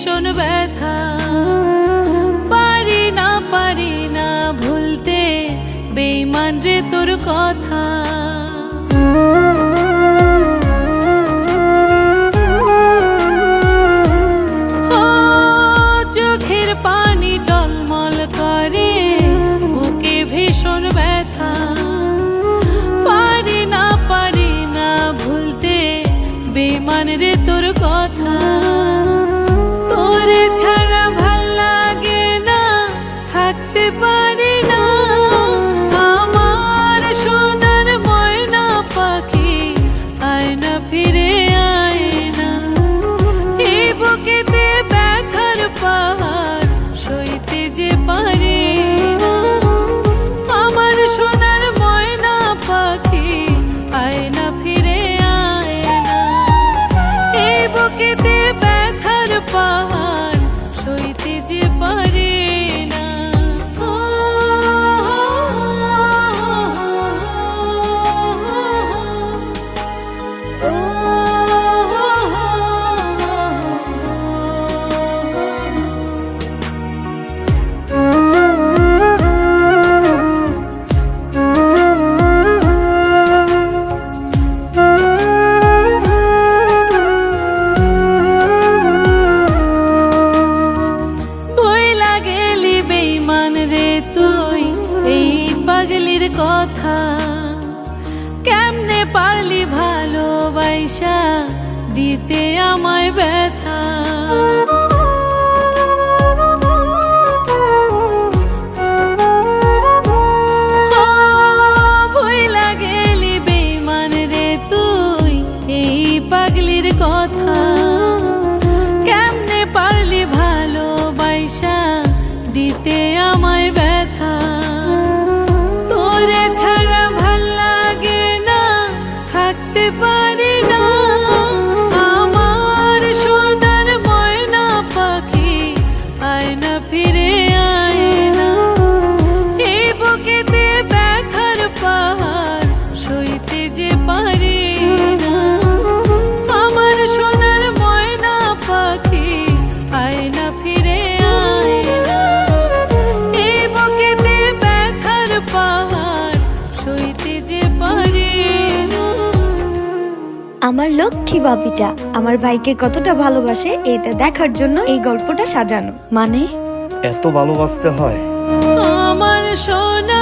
ভীষণ ব্যথা, পারি না ভুলতে বেঈমান রে তোর কথা। ও চোখের পানি টলমল করে, বুকে ভীষণ ব্যথা, পারি না ভুলতে বেঈমান রে তোর কথা। তোরে ছাড়া ভাল লাগে না, থাকতে পারি না, আমার সোনার ময়না পাখি আয় না ফিরে আয় না। এই বুকেতে ব্যথার পাহাড় সইতে যে পারি না, আমার সোনার ময়না পাখি আয় না ফিরে আয় না। এই বুকেতে ব্যথার পাহাড় সইতে যে পারি না। পাগলির কথা কেমনে পারলি ভালোবাসা দিতে আমায় ব্যথা। ভুইলা গেলি বেঈমান রে তুই এই পাগলির কথা, কেমনে পারলি ভালোবাসা দিতে আমায় ব্যথা। তোরে ছাড়া ভাল লাগে না, থাকতে পারি না, আমার সোনার ময়না পাখি আয় না ফিরে আয় না। এই বুকেতে ব্যথার পাহাড় সইতে যে পারি না, আমার সোনার ময়না পাখি আয় না ফিরে আয় না। এই বুকেতে ব্যথার পাহাড় সইতে যে পারি না। আমার লক্ষ্মী বাবিটা আমার ভাইকে কতটা ভালোবাসে এটা দেখার জন্য এই গল্পটা সাজানো। মানে এত ভালোবাসতে হয়? আমার সোনা